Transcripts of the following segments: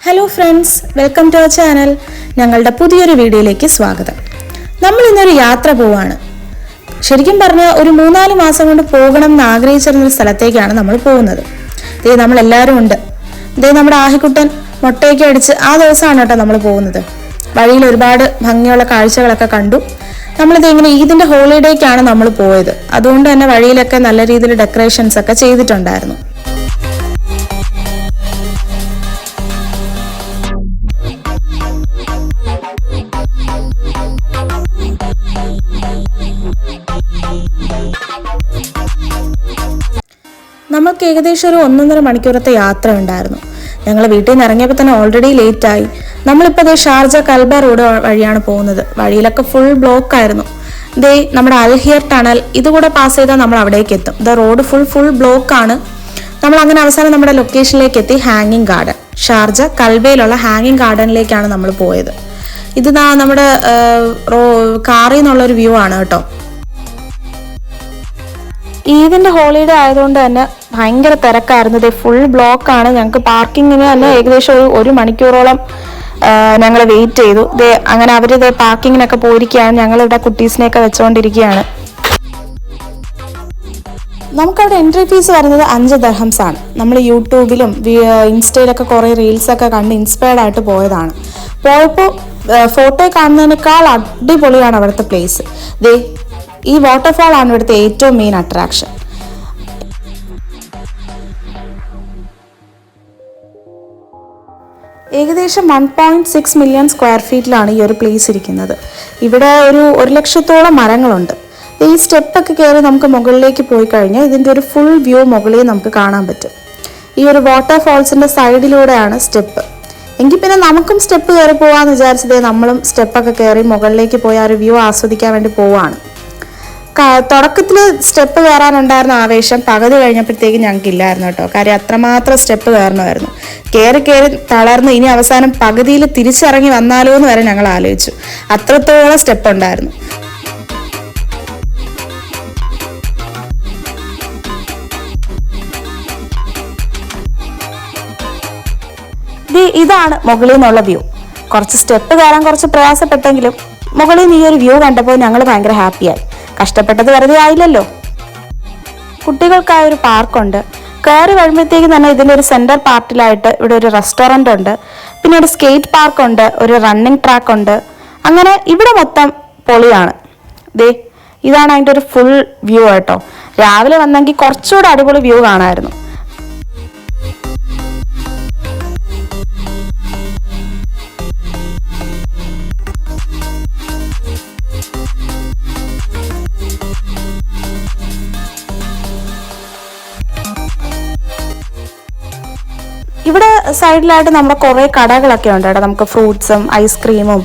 Hello friends, welcome to our channel. ഞങ്ങളുടെ പുതിയൊരു വീഡിയോയിലേക്ക് സ്വാഗതം. നമ്മൾ ഇന്നൊരു യാത്ര പോവാണ്. ശരിക്കും പറഞ്ഞാൽ ഒരു 3-4 മാസം കൊണ്ട് പോകണം എന്ന് ആഗ്രഹിച്ചിരുന്നൊരു സ്ഥലത്തേക്കാണ് നമ്മൾ പോകുന്നത്. ഇതേ നമ്മളെല്ലാവരും ഉണ്ട്. ഇതേ നമ്മുടെ ആഹിക്കുട്ടൻ മുട്ടയൊക്കെ അടിച്ച് ആ ദിവസമാണ് കേട്ടോ നമ്മൾ പോകുന്നത്. വഴിയിൽ ഒരുപാട് ഭംഗിയുള്ള കാഴ്ചകളൊക്കെ കണ്ടു. നമ്മളിത് ഇങ്ങനെ ഈദിൻ്റെ ഹോളിഡേക്കാണ് നമ്മൾ പോയത്. അതുകൊണ്ട് തന്നെ വഴിയിലൊക്കെ നല്ല രീതിയിൽ ഡെക്കറേഷൻസ് ഒക്കെ ചെയ്തിട്ടുണ്ടായിരുന്നു. നമുക്ക് ഏകദേശം ഒരു 1.5 മണിക്കൂറത്തെ യാത്ര ഉണ്ടായിരുന്നു. ഞങ്ങൾ വീട്ടിൽ നിന്ന് ഇറങ്ങിയപ്പോൾ തന്നെ ഓൾറെഡി ലേറ്റായി. നമ്മളിപ്പോൾ ദേ ഷാർജ കൽബ റോഡ് വഴിയാണ് പോകുന്നത്. വഴിയിലൊക്കെ ഫുൾ ബ്ലോക്ക് ആയിരുന്നു. ദേ നമ്മുടെ അൽഹിയർ ടണൽ ഇതുകൂടെ പാസ് ചെയ്താൽ നമ്മൾ അവിടേക്ക് എത്തും. ദ റോഡ് ഫുൾ ബ്ലോക്ക് ആണ്. നമ്മൾ അങ്ങനെ അവസാനം നമ്മുടെ ലൊക്കേഷനിലേക്ക് എത്തി. ഹാങ്ങിങ് ഗാർഡൻ, ഷാർജ കൽബയിലുള്ള ഹാങ്ങിങ് ഗാർഡനിലേക്കാണ് നമ്മൾ പോയത്. ഇത് നമ്മുടെ കാറിൽ നിന്നുള്ളൊരു വ്യൂ ആണ് കേട്ടോ. ഈദിൻ്റെ ഹോളിഡേ ആയതുകൊണ്ട് തന്നെ ഭയങ്കര തിരക്കായിരുന്നു. ഇതേ ഫുൾ ബ്ലോക്കാണ്. ഞങ്ങൾക്ക് പാർക്കിങ്ങിന് തന്നെ ഏകദേശം ഒരു മണിക്കൂറോളം ഞങ്ങൾ വെയിറ്റ് ചെയ്തു. അങ്ങനെ അവരിത് പാർക്കിങ്ങിനൊക്കെ പോയിരിക്കുകയാണ്. ഞങ്ങളിവിടെ കുട്ടീസിനെയൊക്കെ വെച്ചുകൊണ്ടിരിക്കുകയാണ്. നമുക്കവിടെ എൻട്രി ഫീസ് വരുന്നത് 5 ദിർഹംസ് ആണ്. നമ്മൾ യൂട്യൂബിലും ഇൻസ്റ്റയിലൊക്കെ കുറേ റീൽസൊക്കെ കണ്ട് ഇൻസ്പയർഡ് ആയിട്ട് പോയതാണ്. പോയപ്പോൾ ഫോട്ടോ കാണുന്നതിനേക്കാൾ അടിപൊളിയാണ് അവിടുത്തെ പ്ലേസ്. ഈ വാട്ടർഫാൾ ആണ് ഇവിടുത്തെ ഏറ്റവും മെയിൻ അട്രാക്ഷൻ. ഏകദേശം 1.6 മില്യൺ സ്ക്വയർ ഫീറ്റിലാണ് ഈ ഒരു പ്ലേസ് ഇരിക്കുന്നത്. ഇവിടെ ഒരു 1 ലക്ഷത്തോളം മരങ്ങളുണ്ട്. ഈ സ്റ്റെപ്പൊക്കെ കയറി നമുക്ക് മുകളിലേക്ക് പോയി കഴിഞ്ഞാൽ ഇതിൻ്റെ ഒരു ഫുൾ വ്യൂ മുകളിൽ നമുക്ക് കാണാൻ പറ്റും. ഈ ഒരു വാട്ടർഫാൾസിൻ്റെ സൈഡിലൂടെയാണ് സ്റ്റെപ്പ്. എങ്കിൽ പിന്നെ നമുക്കും സ്റ്റെപ്പ് കയറി പോകാമെന്ന് വിചാരിച്ചതേ നമ്മളും സ്റ്റെപ്പൊക്കെ കയറി മുകളിലേക്ക് പോയി ആ ഒരു വ്യൂ ആസ്വദിക്കാൻ വേണ്ടി പോവാണ്. തുടക്കത്തിൽ സ്റ്റെപ്പ് കയറാനുണ്ടായിരുന്ന ആവേശം പകുതി കഴിഞ്ഞപ്പോഴത്തേക്ക് ഞങ്ങൾക്ക് ഇല്ലായിരുന്നു കേട്ടോ. കാര്യം അത്രമാത്രം സ്റ്റെപ്പ് കയറണമായിരുന്നു. കയറി തളർന്ന് ഇനി അവസാനം പകുതിയിൽ തിരിച്ചിറങ്ങി വന്നാലോ എന്ന് വരെ ഞങ്ങൾ ആലോചിച്ചു. അത്രത്തോളം സ്റ്റെപ്പ് ഉണ്ടായിരുന്നു. ഇതാണ് മുകളിൽ നിന്നുള്ള വ്യൂ. കുറച്ച് സ്റ്റെപ്പ് കയറാൻ കുറച്ച് പ്രയാസപ്പെട്ടെങ്കിലും മുകളിൽ നിന്ന് ഈ ഒരു വ്യൂ കണ്ടപ്പോൾ ഞങ്ങൾ ഭയങ്കര ഹാപ്പിയായി. കഷ്ടപ്പെട്ടത് വെറുതെ ആയില്ലല്ലോ. കുട്ടികൾക്കായ ഒരു പാർക്കുണ്ട്. കയറി വരുമ്പോഴത്തേക്ക് തന്നെ ഇതിൻ്റെ ഒരു സെൻറ്റർ പാർട്ടിലായിട്ട് ഇവിടെ ഒരു റെസ്റ്റോറൻ്റ് ഉണ്ട്. പിന്നെ ഒരു സ്കേറ്റ് പാർക്കുണ്ട്, ഒരു റണ്ണിങ് ട്രാക്ക് ഉണ്ട്. അങ്ങനെ ഇവിടെ മൊത്തം പൊളിയാണ്. ഇതാണ് അതിൻ്റെ ഒരു ഫുൾ വ്യൂ കേട്ടോ. രാവിലെ വന്നെങ്കിൽ കുറച്ചുകൂടെ അടിപൊളി വ്യൂ കാണാമായിരുന്നു. ഇവിടെ സൈഡിലായിട്ട് നമ്മുടെ കുറേ കടകളൊക്കെ ഉണ്ട് കേട്ടോ. നമുക്ക് ഫ്രൂട്ട്സും ഐസ്ക്രീമും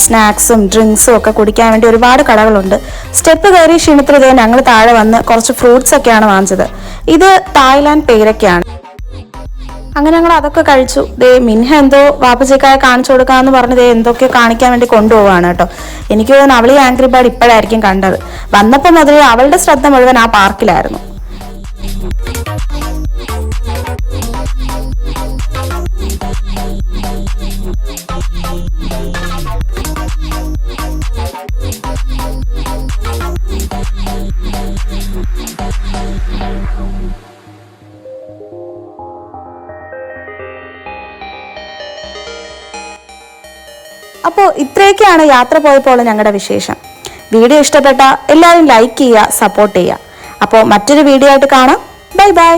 സ്നാക്സും ഡ്രിങ്ക്സും ഒക്കെ കുടിക്കാൻ വേണ്ടി ഒരുപാട് കടകളുണ്ട്. സ്റ്റെപ്പ് കയറി ക്ഷീണത്തിൽ ഞങ്ങൾ താഴെ വന്ന് കുറച്ച് ഫ്രൂട്ട്സ് ഒക്കെയാണ് വാങ്ങിച്ചത്. ഇത് തായ്ലാൻഡ് പേരൊക്കെയാണ്. അങ്ങനെ ഞങ്ങൾ അതൊക്കെ കഴിച്ചു. മിൻഹ എന്തോ വാപ്പച്ചേക്കായ കാണിച്ചു കൊടുക്കാമെന്ന് പറഞ്ഞ് എന്തൊക്കെ കാണിക്കാൻ വേണ്ടി കൊണ്ടുപോവാണ് കേട്ടോ. എനിക്ക് തോന്നുന്നു അവൾ ഈ ആംഗ്രി ബേർഡ് ഇപ്പോഴായിരിക്കും കണ്ടത്. വന്നപ്പോൾ മുതൽ അവളുടെ ശ്രദ്ധ മുഴുവൻ ആ പാർക്കിലായിരുന്നു. അപ്പോൾ ഇത്രയൊക്കെയാണ് യാത്ര പോയപ്പോൾ ഞങ്ങളുടെ വിശേഷം. വീഡിയോ ഇഷ്ടപ്പെട്ട എല്ലാവരും ലൈക്ക് ചെയ്യുക, സപ്പോർട്ട് ചെയ്യുക. അപ്പോൾ മറ്റൊരു വീഡിയോ ആയിട്ട് കാണാം. Bye bye.